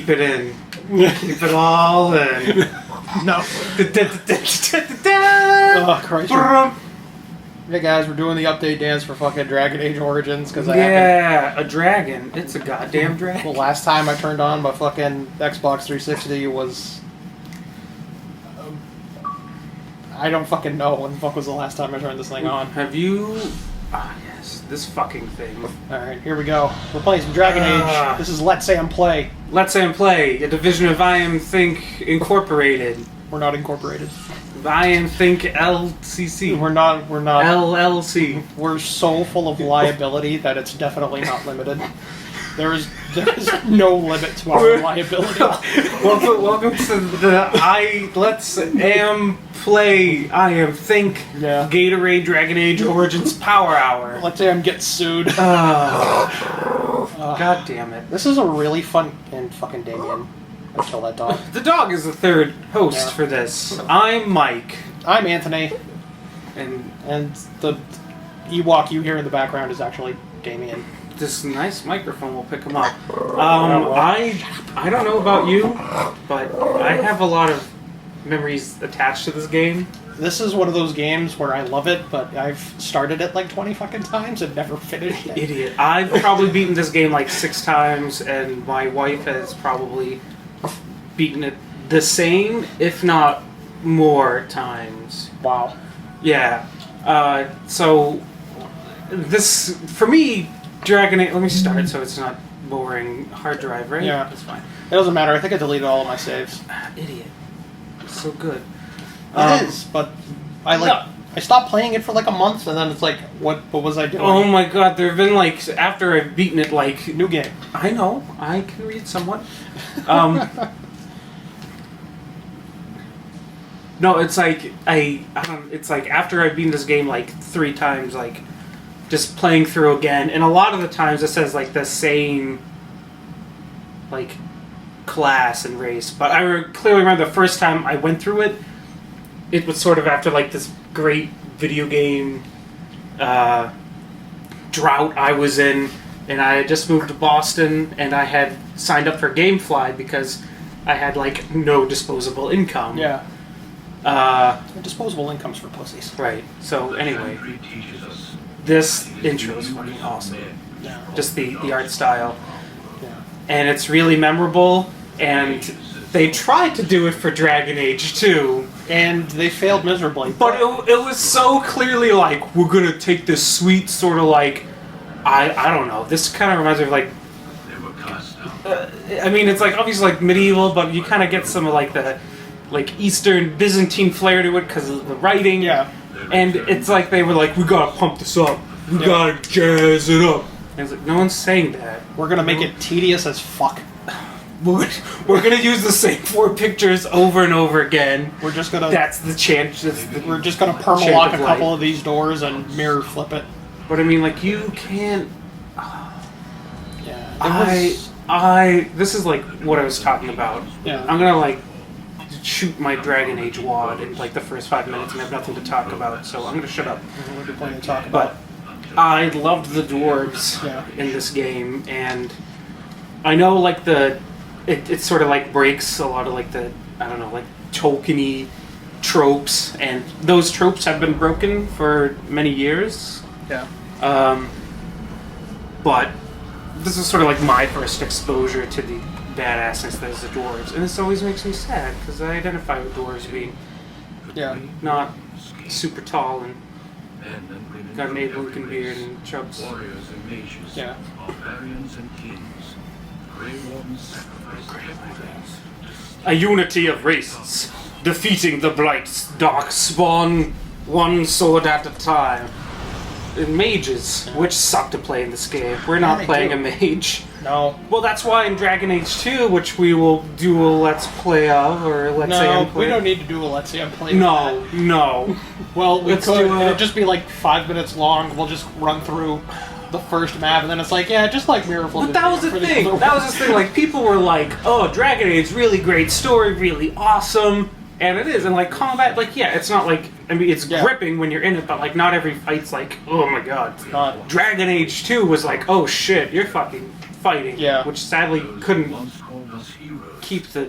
Keep it in. Keep it all in. No. Oh, Christ. Hey guys, we're doing the update dance for fucking Dragon Age Origins because a dragon. It's a goddamn dragon. The last time I turned on my fucking Xbox 360 was... I don't fucking know when the fuck was the last time I turned this thing on. Have you... Ah, yes. This fucking thing. Alright, here we go. We're playing some Dragon Age. This is Let's Say and Play. Let's Say and Play, a division of I Am Think Incorporated. We're not incorporated. I Am Think LCC. We're not... LLC. We're so full of liability that it's definitely not limited. There is no limit to our liability. welcome to the Let's Am Play I Am Think Gatorade Dragon Age Origins Power Hour. Let's Say I'm get sued. God damn it. This is a really fun... And fucking Damien. I kill that dog. The dog is the third host for this. I'm Mike. I'm Anthony. And the Ewok you hear in the background is actually Damien. This nice microphone will pick him up. I don't know about you, but I have a lot of memories attached to this game. This is one of those games where I love it, but I've started it like 20 fucking times and never finished it. Idiot. I've probably beaten this game like 6 times, and my wife has probably beaten it the same, if not more times. Wow. Yeah. So, this, for me... Dragon Age, let me start so it's not boring. Hard drive, right? Yeah. That's fine. It doesn't matter. I think I deleted all of my saves. Idiot. It's so good. It is, but I stopped playing it for like a month and then it's like, what was I doing? Oh my god, there have been like, after I've beaten it, like... New game. I know. I can read somewhat. No, it's like, it's like after I've beaten this game like 3 times, like... just playing through again, and a lot of the times it says like the same like class and race, but I clearly remember the first time I went through it, it was sort of after like this great video game drought I was in, and I had just moved to Boston, and I had signed up for GameFly because I had like no disposable income. Yeah. Disposable income's for pussies. Right. So anyway, this intro is fucking awesome. Yeah. Just the art style. Yeah. And it's really memorable, and they tried to do it for Dragon Age 2. And they failed miserably. But it was so clearly like, we're gonna take this sweet sort of like, I don't know, this kind of reminds me of like, I mean, it's like obviously like medieval, but you kind of get some of like the like Eastern Byzantine flair to it because of the writing. Yeah. And it's like they were like, we gotta pump this up. We gotta jazz it up. And it's like, no one's saying that. We're gonna make it tedious as fuck. We're gonna use the same 4 pictures over and over again. We're just gonna... That's the chance. We're just gonna perma-lock a couple of these doors and mirror flip it. But I mean, like, you can't... Yeah. This is like what I was talking about. Yeah. I'm gonna like shoot my Dragon Age wad in like the first 5 minutes and have nothing to talk about, so I'm gonna shut up. We'll be plenty to talk about. But I loved the dwarves in this game, and I know like it sort of like breaks a lot of like the, I don't know, like Tolkien-y tropes, and those tropes have been broken for many years. Yeah. But this is sort of like my first exposure to the badassness that is the dwarves, and this always makes me sad because I identify with dwarves being not super tall and got an Abe Lincoln beard and chubs. Yeah. A unity of races, defeating the Blight's dark spawn, one sword at a time. And mages, which suck to play in this game. We're not playing a mage. No. Well, that's why in Dragon Age 2, which we will do a Let's Play of, or Let's Say and Play. We don't need to do a Let's Say and Play. No. Well, we could. It'd just be like 5 minutes long. We'll just run through the first map, and then it's like, yeah, just like Mirrorful. But that was the thing. That was the thing. Like, people were like, oh, Dragon Age, really great story, really awesome. And it is, and like combat, like it's not like, I mean, it's gripping when you're in it, but like not every fight's like, oh my god. Dragon Age 2 was like, oh shit, you're fucking fighting. Yeah. Which sadly couldn't keep the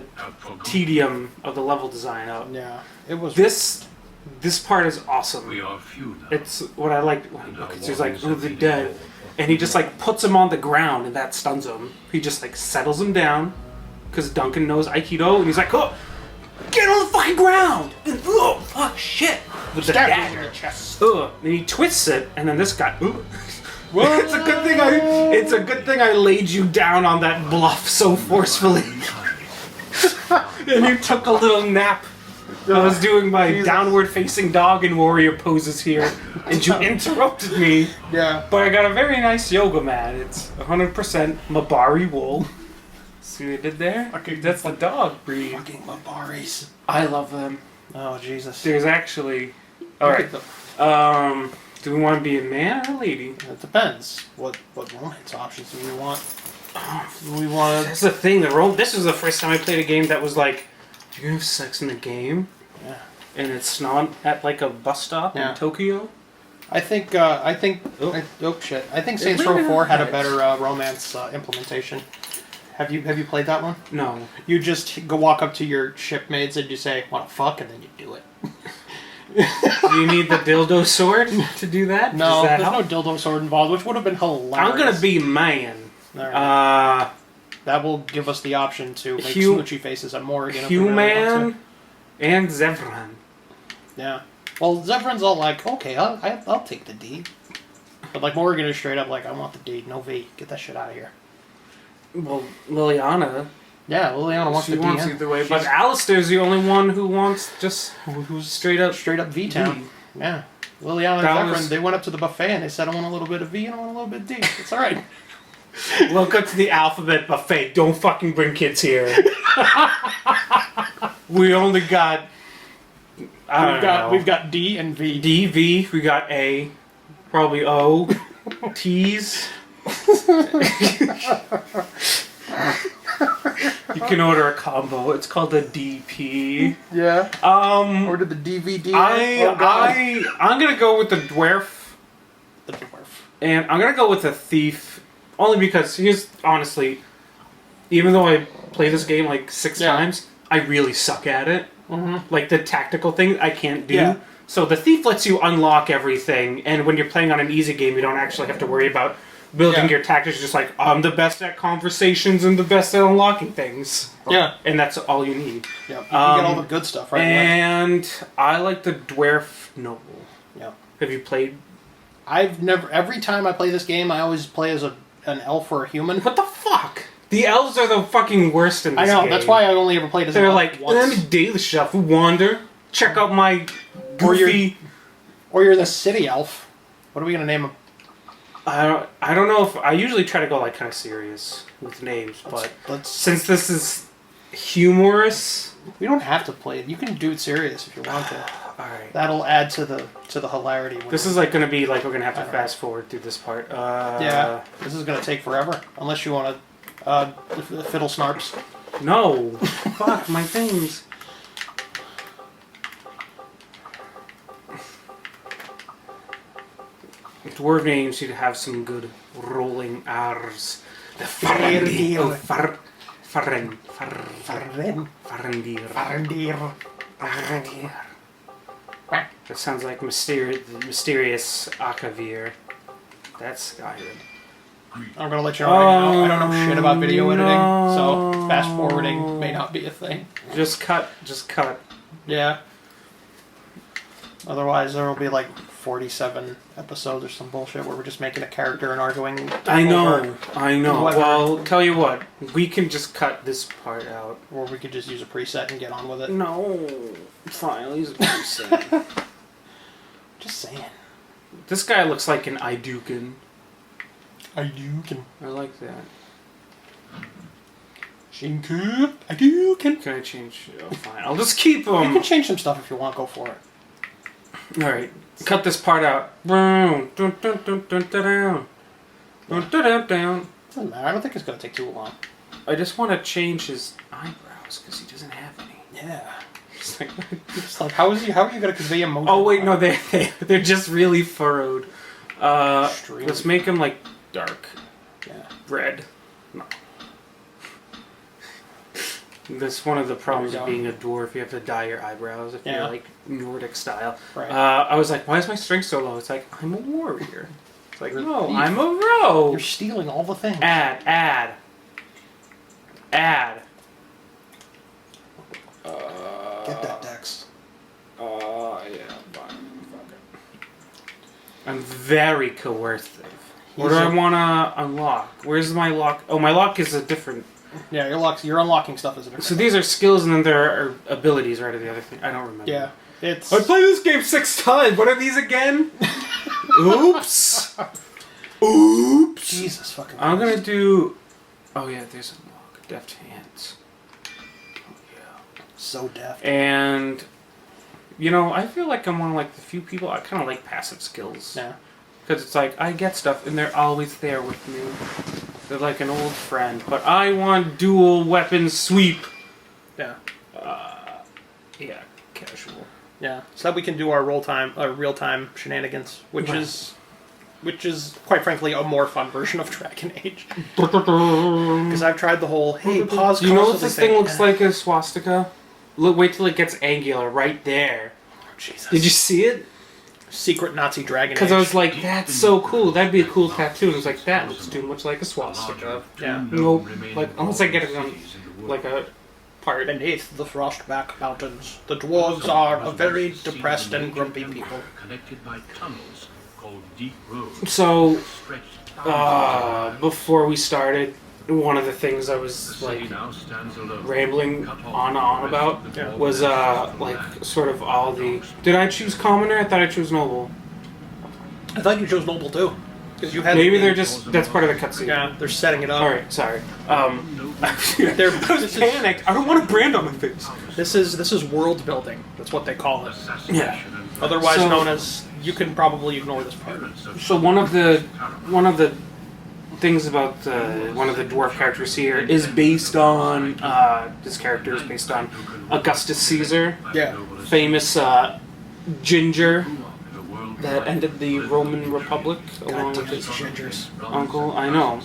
tedium of the level design up. Yeah, it was. This part is awesome. We are few now. It's what I like. Because he's like, oh, they're dead. And he just like puts him on the ground and that stuns him. He just like settles him down. Because Duncan knows Aikido. And he's like, oh, get on the fucking ground. And oh, fuck, shit. With the dagger. In the chest. Ugh. And he twists it. And then this guy, ooh. It's a good thing I laid you down on that bluff so forcefully. And you took a little nap. I was doing my downward-facing dog and warrior poses here, and you interrupted me. Yeah. But I got a very nice yoga mat. It's 100% Mabari wool. See what I did there? Okay, that's the dog breed. Fucking Mabaris. I love them. Oh, Jesus. There's actually... Alright. Do we want to be a man or a lady? It depends. What romance options do we want? Do we want... That's the thing. This was the first time I played a game that was like, you're gonna have sex in the game? Yeah. And it's not at like a bus stop in Tokyo? I think Saints Row 4 had a better romance implementation. Have you played that one? No. You just go walk up to your shipmates and you say, "Wanna fuck?" and then you do it. Do you need the dildo sword to do that? No, there's no dildo sword involved, which would have been hilarious. I'm gonna be man. Right. That will give us the option to make smoochy faces at Morrigan. Human and Zevran. Yeah. Well, Zevran's all like, okay, I'll take the D. But like Morrigan is straight up like, I want the D, no V. Get that shit out of here. Well, Liliana. Yeah, Liliana wants the D. She wants either way, but Alistair's the only one who wants just who's straight up V-Town. Yeah. Liliana and Zevran, they went up to the buffet and they said, I want a little bit of V and I want a little bit of D. It's alright. Welcome to the alphabet buffet. Don't fucking bring kids here. We only got... We've got D and V. D, V, we got A, probably O, T's. You can order a combo. It's called a DP. Yeah. Order the DVD. I'm gonna go with the dwarf. The dwarf. And I'm gonna go with the thief, only because here's honestly, even though I play this game like 6 times, I really suck at it. Mm-hmm. Like the tactical thing, I can't do. Yeah. So the thief lets you unlock everything, and when you're playing on an easy game, you don't actually have to worry about building your tactics. You're just like, I'm the best at conversations and the best at unlocking things. Yeah. And that's all you need. Yeah. You can get all the good stuff, right? And I like the dwarf noble. Yeah. Have you played? I've never. Every time I play this game, I always play as an elf or a human. What the fuck? The elves are the fucking worst in this game. I know, that's why I only ever played as an elf once. They're like, let me do the shuffle, wander, check out my goofy... Or you're the city elf. What are we going to name him? I don't know if... I usually try to go like kind of serious with names, but since this is humorous... We don't have to play it. You can do it serious if you want to. Alright. That'll add to the hilarity. This is like going to be like we're going to have to fast forward through this part. Yeah, this is going to take forever. Unless you want to... fiddle snarps. No! Fuck, my things. Dwarf names should have some good rolling R's. The Farendir. That sounds like mysterious Akavir. That's Skyrim. I'm gonna let you know right now, I don't know shit about video editing, so fast forwarding may not be a thing. Just cut. Yeah. Otherwise there will be like 47 episodes or some bullshit where we're just making a character and arguing. I know. Well, tell you what, we can just cut this part out. Or we could just use a preset and get on with it. No. Fine, I'll use a preset. Just saying. This guy looks like an Idukan. I like that. Shinku. Can I change? Oh, fine. I'll just keep them. You can change some stuff if you want. Go for it. All right. Cut this part out. Down. Doesn't matter. I don't think it's gonna take too long. I just want to change his eyebrows because he doesn't have any. Yeah. It's like how are you gonna convey emotion? Oh wait, no, they're just really furrowed. Let's make him like dark. Yeah. Red. No. That's one of the problems of being a dwarf. You have to dye your eyebrows if you're like Nordic style. Right. I was like, why is my strength so low? It's like, I'm a warrior. It's like, no, I'm a rogue. You're stealing all the things. Add. Get that, Dex. Yeah, fine. Fuck it. I'm very coercive. What do I want to unlock? Where's my lock? Oh, my lock is a different... Yeah, you're unlooking stuff as a different... So these are skills and then there are abilities, right, or the other thing. I don't remember. Yeah. It's... I played this game 6 times. What are these again? Oops. Jesus fucking I'm going to do... Oh, yeah, there's a lock. Deft hands. Oh, yeah. So deft. And... You know, I feel like I'm one of like the few people... I kind of like passive skills. Yeah. Because it's like, I get stuff and they're always there with me. They're like an old friend. But I want dual weapon sweep. Yeah. Yeah, casual. Yeah. So that we can do our real-time shenanigans, which is quite frankly a more fun version of Dragon Age. Because I've tried the whole, hey, pause. Do you know what this thing looks like a swastika? Look, wait till it gets angular, right there. Oh, Jesus. Did you see it? Secret Nazi Dragon Age. Because I was like, that's so cool. That'd be a cool tattoo. And I was like, that looks too much like a swastika. Yeah. Nope. Like, unless I get it on, like, a part. Beneath the Frostback Mountains, the dwarves are a very depressed and grumpy people. Connected by tunnels called deep roads. So, stretched before we started, one of the things I was, like, rambling on about was, like, sort of all the... Did I choose commoner? I thought I chose noble. I thought you chose noble too. Because you had Maybe they're just... That's part of the cutscene. Yeah, they're setting it up. Alright, sorry. I was panicked. I don't want a brand on my face. This is world building. That's what they call it. Yeah. Otherwise known as... You can probably ignore this part. So one of the things about one of the dwarf characters here is based on this character is based on Augustus Caesar, famous ginger that ended the Roman Republic along with his uncle. I know,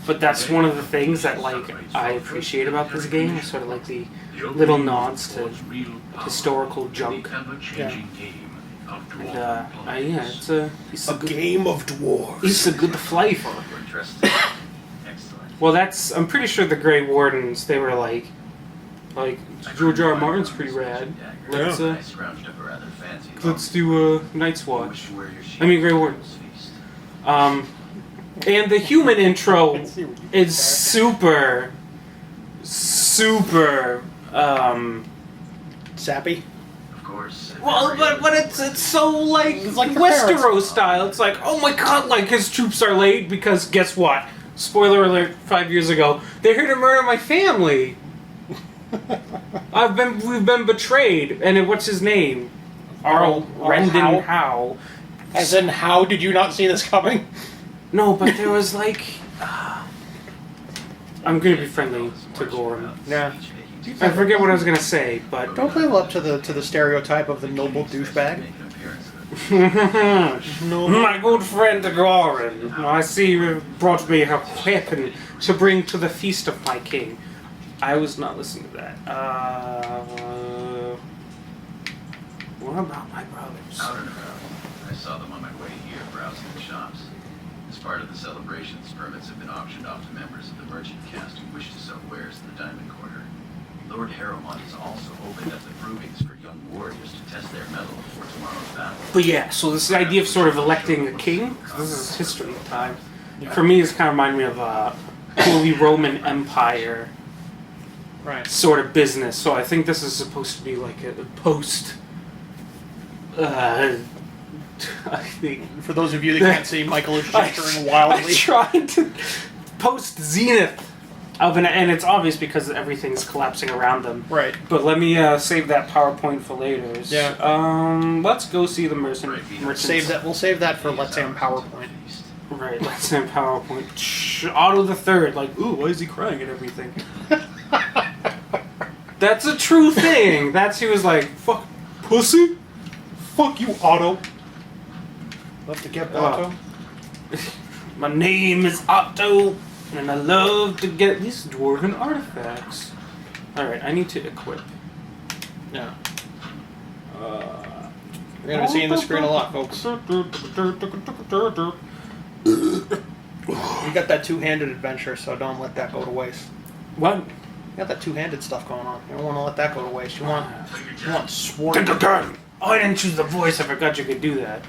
but that's one of the things that like I appreciate about this game. Is sort of like the little nods to historical junk. And, it's a game of dwarves. It's a good flavor. Well, I'm pretty sure the Grey Wardens, they were like George R. R. Martin's pretty rad. Let's do Night's Watch. I mean Grey Wardens. And the human intro is super sappy. Well, but it's so like Westeros style. It's like, oh my god, like his troops are late because guess what? Spoiler alert! 5 years ago, they're here to murder my family. We've been betrayed, and what's his name? Arl Rendon Howe. As in, how did you not see this coming? No, but there was like, I'm gonna be friendly to Gorham. Yeah. I forget what I was gonna say, but don't live up to the stereotype of the noble douchebag. My good friend Goran, I see you brought me a weapon to bring to the feast of my king. I was not listening to that. What about my brothers? Out and about. I saw them on my way here browsing the shops. As part of the celebrations, permits have been auctioned off to members of the merchant caste who wish to sell wares in the Diamond Quarter. Lord Harrowmont has also opened up the provings for young warriors to test their mettle before tomorrow's battle. But yeah, so this idea of sort of electing a king, this is history time. For me, it's kind of remind me of Holy Roman Empire sort of business. So I think this is supposed to be like a post. I think for those of you that can't see, Michael is gesturing wildly. I'm trying to post zenith. And it's obvious because everything's collapsing around them. Right. But let me save that PowerPoint for later. Yeah. Let's go see the merchants. We'll save that for Let's Say PowerPoint. Right. Let's Say PowerPoint. Otto the Third. Like, ooh, why is he crying and everything? That's a true thing. He was like, fuck, pussy. Fuck you, Otto. Love to get Otto. My name is Otto. And I love to get these dwarven artifacts. Alright, I need to equip. Yeah. You're gonna be seeing the screen a lot, folks. You got that two-handed adventure, so don't let that go to waste. What? You got that two-handed stuff going on. You don't want to let that go to waste. You want sworn. Oh, I didn't choose the voice. I forgot you could do that.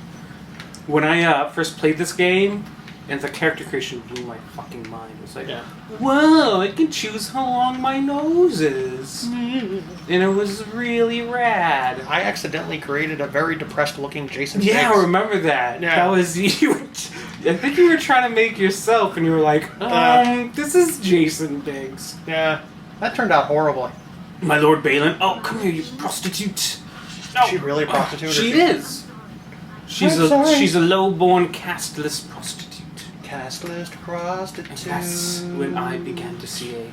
When I first played this game, and the character creation blew my fucking mind. It was like, Yeah. whoa, I can choose how long my nose is. And it was really rad. I accidentally created a very depressed-looking Jason Yeah, Biggs. I remember that. Yeah. That was you. I think you were trying to make yourself, and you were like, this is Jason Biggs. Yeah, that turned out horribly. My Lord Balin. Oh, come here, you prostitute. Oh, She really a prostitute? She is. I'm sorry. She's a low-born, castless prostitute. Castless prostitute. That's when I began to see a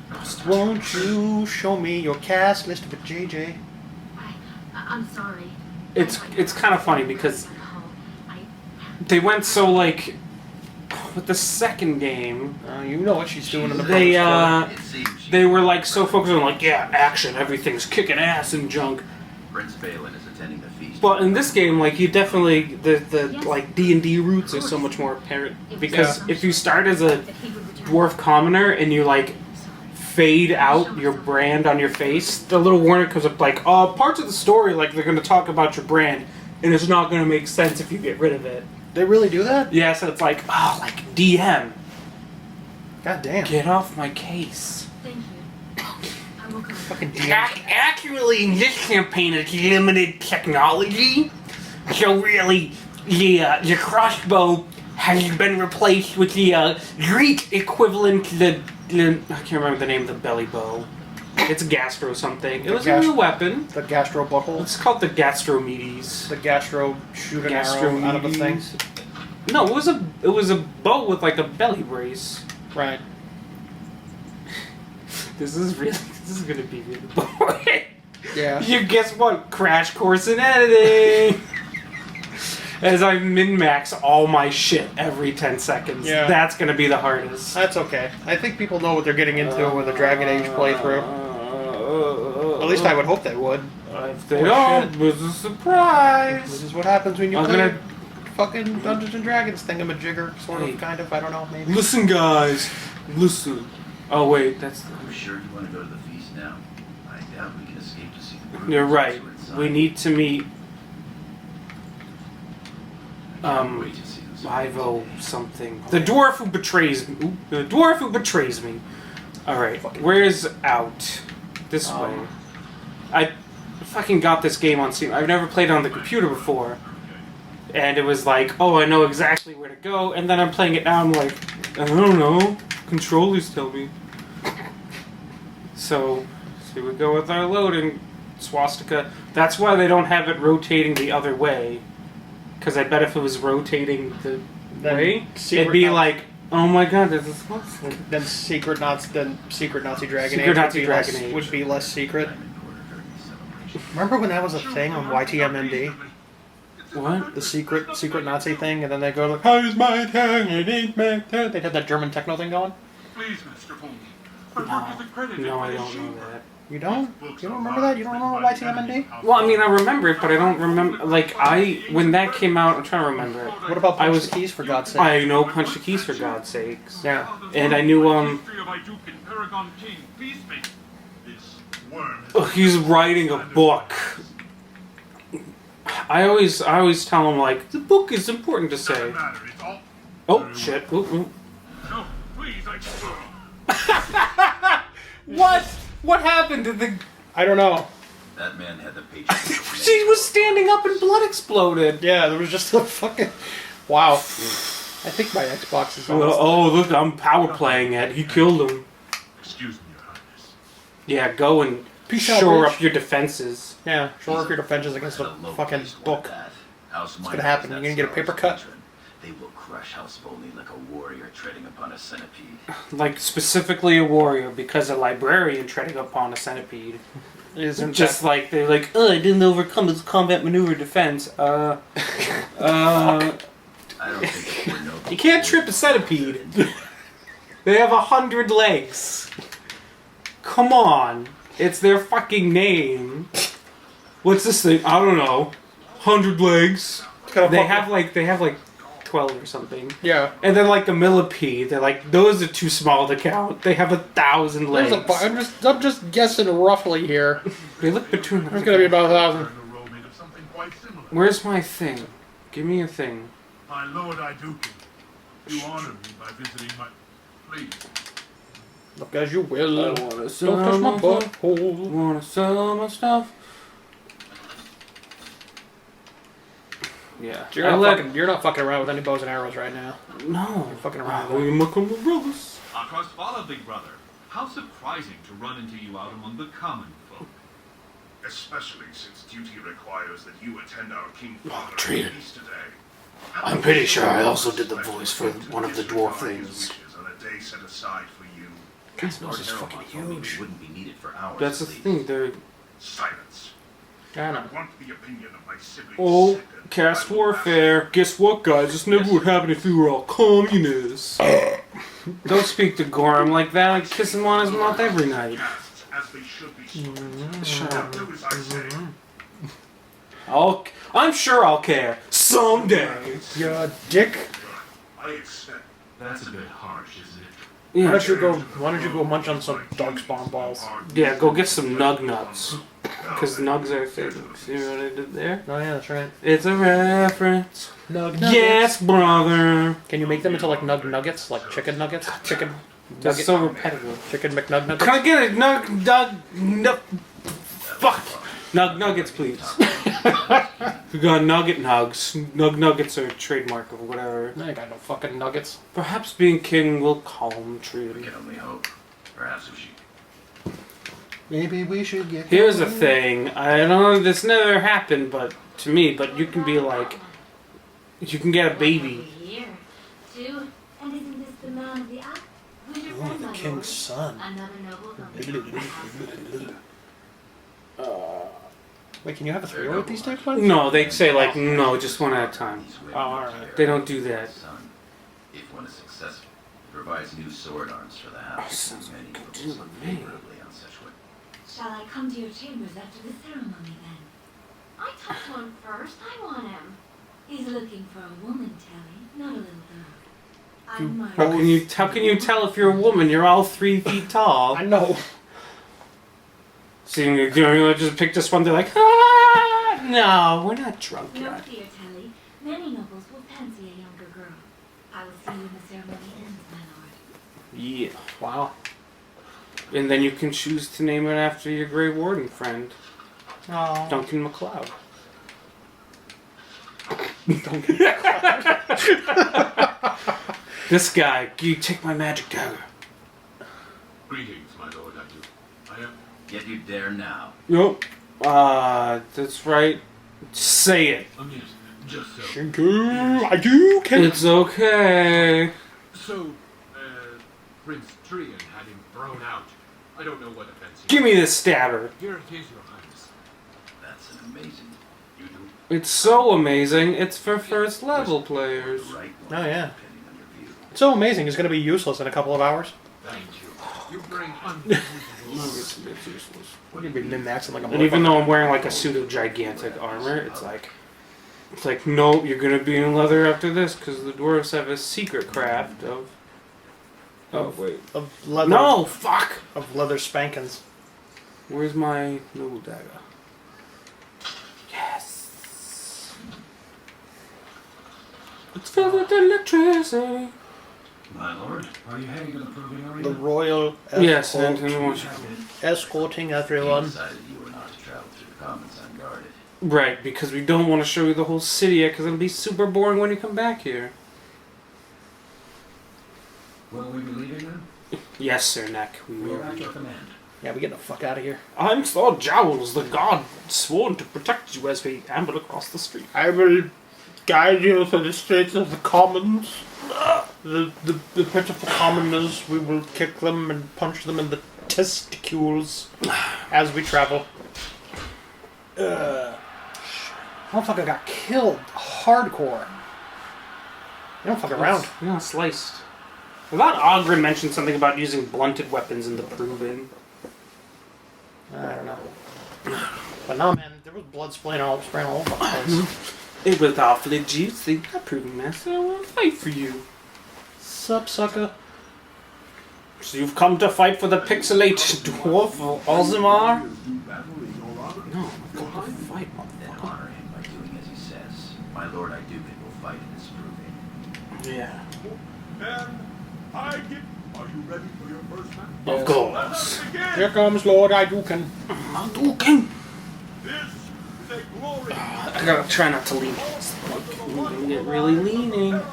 prostitute. Won't you show me your cast list with JJ? I'm sorry. It's kind of funny because I they went so like with the second game. You know what she's doing in the They bonus It seems she- they were like so focused on like action, everything's kicking ass and junk. Prince Balin is attending the feast. But in this game, like you definitely the like D&D roots are so much more apparent because if you start as a dwarf commoner and you like fade out your brand on your face, the little warning comes up like, parts of the story like they're going to talk about your brand and it's not going to make sense if you get rid of it. They really do that? Yeah, so it's like, like DM, God damn. get off my case. Thank you. I will come. Fucking DM. Accurately, in this campaign, it's limited technology. So really, the crossbow has been replaced with the Greek equivalent to the I can't remember the name of the belly bow. It's gastro something. It was a new weapon. The gastro butthole. It's called the gastromedes. The gastro shoot an arrow out of a thing. No, it was a bow with like a belly brace. Right. This is gonna be really boring. Yeah. You guess what? Crash course in editing. As I min-max all my shit every 10 seconds. Yeah. That's gonna be the hardest. That's okay. I think people know what they're getting into with a Dragon Age playthrough. At least I would hope they would. If they don't, it was a surprise. This is what happens when you I'm play gonna- fucking Dungeons and Dragons thingamajigger, sort Hey. of, kind of. I don't know, maybe. Listen, guys. Listen. Oh wait, that's. I'm sure you want to go to the feast now. I doubt we can escape to see the group. You're right. who are inside. We need to meet. I can't wait to see who's Ivo something. The dwarf who betrays me. Ooh, the dwarf who betrays me. Alright, where's out? This way. I fucking got this game on Steam. I've never played it on the computer before. And it was like, oh, I know exactly where to go. And then I'm playing it now, I'm like, I don't know. Controllers tell me. So here we go with our loading. Swastika. That's why they don't have it rotating the other way. Because I bet if it was rotating the Then way, secret it'd be Nazi- like, oh my god, there's a swastika. Then secret Nazi Dragon Secret Age, Nazi would, be Dragon less, Age. would be less secret. Diamond Quarter during the celebration. Remember when that was a thing on YTMND? What? The secret Nazi thing, and then they go like, "How's my tongue? It ain't my tongue." They'd have that German techno thing going. Please, Mr. Holmes. My work is accredited No, by I the don't know Chamber. that. You don't? You don't remember that? You don't remember YTMND? Well, I mean, I remember it, but I don't remember. Like, when that came out, I'm trying to remember it. What about I Punch was- the Keys, for God's sake? I know Punch the Keys for God's sakes. Yeah. And I knew, History of Iduke and Paragon King. Please make this worm. He's writing a book. I always tell him, like, the book is important to say. Doesn't matter. It's all. Oh, shit. Ooh, ooh. No, please, I. What? What happened to the... I don't know. That man had the patience. She was standing up and blood exploded. Yeah, there was just a fucking... Wow. I think my Xbox is on. Oh, look, I'm power playing it. He killed him. Excuse me, Your Highness. Yeah, go and Peace out, shore bitch. up your defenses. Yeah, shore up your defenses against a fucking book. What's gonna happen? You're gonna get a paper cut? They will crush House Bolney like a warrior treading upon a centipede. Like, specifically a warrior, because a librarian treading upon a centipede. Isn't Just like, they're like, I didn't overcome his combat maneuver defense. I don't think there were no You can't trip a centipede. They have 100 legs. Come on. It's their fucking name. What's this thing? I don't know. 100 legs. They have like 12 or something. Yeah. And then like the millipede, they're like, those are too small to count. They have 1,000 legs. I'm just guessing roughly here. They look between There's gonna be about 1,000. A row made of something quite similar. Where's my thing? Give me a thing. My lord, I do. You honor me by visiting my. Please. Look as you will. wanna Don't touch my butthole. Wanna sell my stuff. Yeah. You're not fucking around with any bows and arrows right now. No. You're fucking around. We look on the brothers. Our Krustvala, big brother. How surprising to run into you out among the common folk. Especially since duty requires that you attend our King Oh, Father traitor. feast today. I'm pretty sure I also did the voice for one of the dwarf things. On a day set aside for you. Lord is fucking Harrowmont told me huge. we wouldn't be needed for hours. That's the at least. thing, they're... Silence. I know. I want the opinion of my siblings. Oh, second. cast I will warfare. Guess what, guys? This never would happen if we were all communists. Don't speak to Gorham like that. I kiss him on his mouth every night. Casts as they should be spoken. Shut up. Do as I say. I'm sure I'll care. Someday. Yeah, dick. I accept. That's a bit harsh, isn't it? Yeah, Why don't you go munch on some darkspawn balls? yeah, go get some nug nuts. Because nugs are things. See what I did there? Oh yeah, that's right. It's a reference. Nug Yes, brother. Can you make them into like nug nuggets? Like chicken nuggets? Chicken That's nugget? so repetitive. Chicken McNug nuggets? Can I get a nug... Fuck! Nug nuggets, please. We got nugget nugs. Nug nuggets are a trademark of whatever. I ain't got no fucking nuggets. Perhaps being king will calm treat We him. can only hope. Perhaps if she. Maybe we should get. Here's the thing. I don't know, this never happened, but to me, but you can be like, you can get a baby. Here, too. And isn't this the man of the act? Who's your Oh, friend, the my king's lord? son. Another noble from Wait, can you have a three-way with these types? Bud? No, they say like, no, just one at a time. These women Oh, alright. They don't do that. Son, if one is successful, it provides new sword arms for the house. sounds Many like a good nobles deal look to me. favorably on such women. Shall I come to your chambers after the ceremony then? I talked to him first. I want him. He's looking for a woman, Telly, not a little girl. I'm my How can you tell if you're a woman? You're all 3 feet tall. I know. So you just pick this one. They're like, ah, no, we're not drunk No yet. fear, Telly. Many nobles will fancy a younger girl. I will see you when the ceremony ends, my lord. Yeah. Wow. And then you can choose to name it after your Grey Warden friend, Oh. Duncan MacLeod. This guy, you take my magic dagger. Greetings, my lord, I do. I am. Yet you dare now. Nope. That's right. Say it. Yes, just so. Shinku, I do can. It's okay. So, Prince Trian had him thrown out. I don't know what offense. Give me this stabber. Here it is, your highness. That's an amazing. You do It's so amazing. It's for first level players. the right one, Oh, yeah. depending on your view. It's so amazing. It's going to be useless in a couple of hours. Thank you. You bring unbelievable. It's useless. We're going to be min-maxing like a And even motherfucker. though I'm wearing like a suit of gigantic armor, it's like, nope, you're gonna be in leather after this because the dwarves have a secret craft of. Oh wait. Of leather. No, fuck. Of leather spankings. Where's my noble dagger? Yes. It's filled with electricity. My lord, are you heading to the proving arena? The royal Yes, escort, and escorting He everyone. decided you were not to travel through the commons unguarded. right, because we don't want to show you the whole city yet, because it'll be super boring when you come back here. Will we be leaving then? Yes, Sir Neck. We We're will. at your command. Yeah, we get the fuck out of here. I'm Thor Jowls, the god sworn to protect you as we amble across the street. I will guide you through the streets of the commons. The pitiful commoners, we will kick them and punch them in the testicles as we travel. Motherfucker got killed hardcore. You don't fuck around. Yeah, sliced. I thought Ogren mentioned something about using blunted weapons in the Proven. I don't know. But no, man, there was blood spraying all over the place. It was awfully juicy. I'm Proven Master. I want to fight for you. Sup, sucker? So you've come to fight for the pixelated dwarf of Ozimar? No, I'm going to fight, Then motherfucker. honor him by doing as he says. My lord Iduken will fight in his proving. Yeah. Then I get. Are you ready for your first match? Of course. Here comes Lord Iduken. Hadouken! This is a glory. I gotta try not to lean. I'm gonna get really leaning. Don't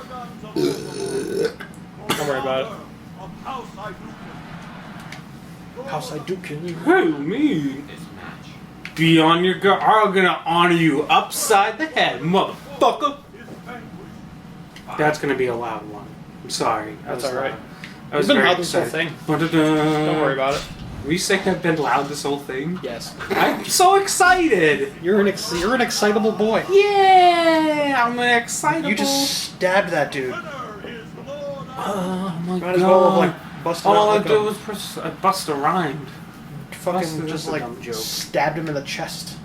worry about it. Of House Iduken. House Iduken. Who, me? This match. Be on your guard. I'm gonna honor you upside the head, motherfucker. Is vanquished. That's gonna be a loud one. I'm sorry. That's alright. I was You've been very loud this whole excited. thing. Don't worry about it. Were you saying I've been loud this whole thing? Yes. I'm so excited! You're an excitable boy. Yeah! I'm an excitable... You just stabbed that dude. Winner is Lord Oh my Might as well have, like, busted All I out did was I bust a rhyme. fucking Busted just is a like dumb joke. stabbed him in the chest.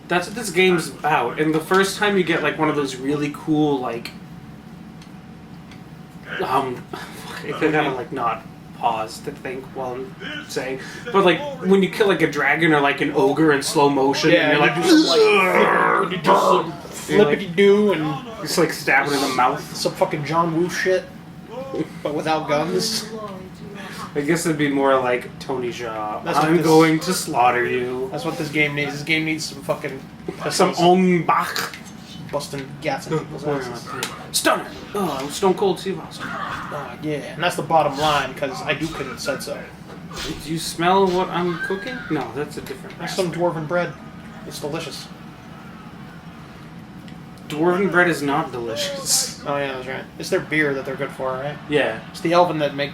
That's what this game's about. And the first time you get like one of those really cool like I gotta like not pause to think while I'm saying, but like when you kill like a dragon or like an ogre in slow motion, and you're like, you do some flippity doo and just like stab it in the mouth. some fucking John Woo shit, but without guns. I guess it'd be more like Tony Jaa. That's what I'm this- going to slaughter you. That's what this game needs. This game needs some fucking Some embark. busting gats in people's asses. Stunner. Oh, I'm Stone Cold Steve Austin. Yeah, and that's the bottom line because Iduken had said so. Do you smell what I'm cooking? No, that's a different. That's some dwarven bread. It's delicious. Dwarven bread is not delicious. Oh yeah, that's right. It's their beer that they're good for, right? Yeah, It's the elven that make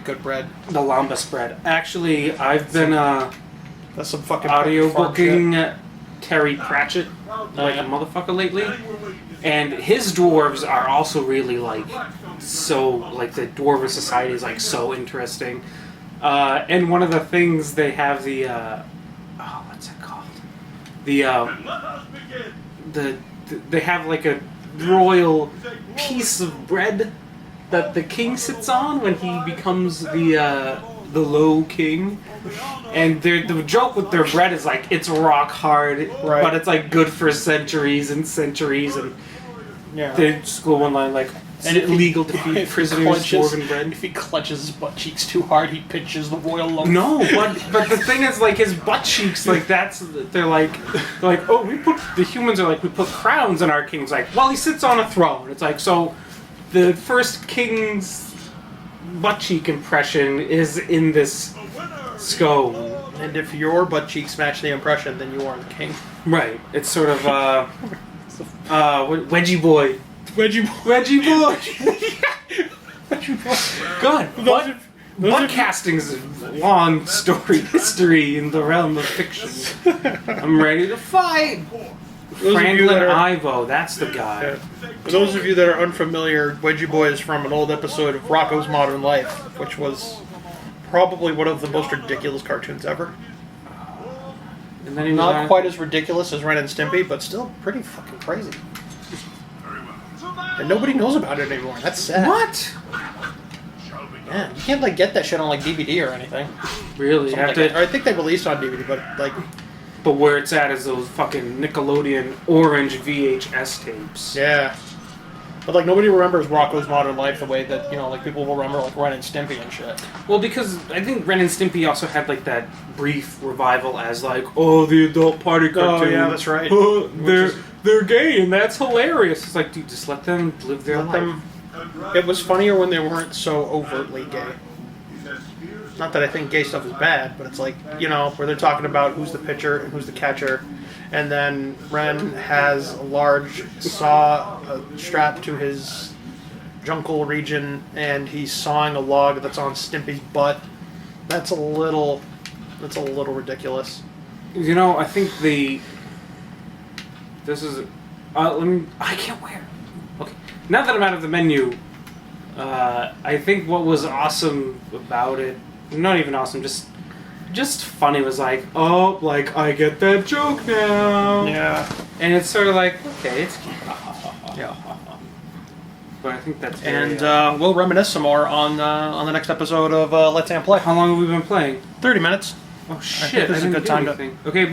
good bread. the lambas bread. Actually, I've been That's some fucking audio farm shit. booking Terry Pratchett like a motherfucker lately, and his dwarves are also really like so like the dwarven society is like so interesting. And one of the things they have the what's it called? They have like a royal piece of bread that the king sits on when he becomes the low king. And the joke with their bread is like it's rock hard, Right. but it's like good for centuries and centuries. And Yeah. they just go one line like, And if he- illegal to feed if he prisoners clenches- dwarven bread. If he clutches his butt cheeks too hard, he pinches the royal loaf. No, but the thing is, like his butt cheeks, like they're like oh the humans are like we put crowns on our kings. Like, well, he sits on a throne. It's like so, the first king's butt cheek impression is in this scone. And if your butt cheeks match the impression, then you are the king. Right. It's sort of wedgie boy. Wedgie Wedgie boy. Wedgie boy. God, butt casting's a long story history in the realm of fiction. I'm ready to fight. Those of you Franklin that are- Ivo, that's the guy. Yeah. For those of you that are unfamiliar, Wedgie Boy is from an old episode of Rocko's Modern Life, which was probably one of the most ridiculous cartoons ever. And then he was Not on- quite as ridiculous as Ren and Stimpy, but still pretty fucking crazy. And nobody knows about it anymore. That's sad. What? Yeah, you can't like get that shit on like DVD or anything. Really? You Something have like that. Or to, I think they released on DVD, but like, but where it's at is those fucking Nickelodeon orange VHS tapes. yeah. But like nobody remembers Rocko's Modern Life the way that like people will remember like Ren and Stimpy and shit. Well, because I think Ren and Stimpy also had like that brief revival as like, oh, the adult party cartoon. yeah, that's right. Oh, Which they're gay and that's hilarious. It's like, dude, just let them live their Let life. them. It was funnier when they weren't so overtly gay. Not that I think gay stuff is bad, but it's like, where they're talking about who's the pitcher and who's the catcher. And then Ren has a large saw strapped to his jungle region, and he's sawing a log that's on Stimpy's butt. That's a little ridiculous. I think this is. I can't wear. Okay, now that I'm out of the menu, I think what was awesome about it, not even awesome, just funny, was like, oh, like, I get that joke now. Yeah. And it's sort of like, okay, it's cute. Yeah. But I think that's very, And we'll reminisce some more on the next episode of Let's Amp Play. how long have we been playing? 30 minutes. Oh I shit! think this is a didn't good do time anything. Okay, bye.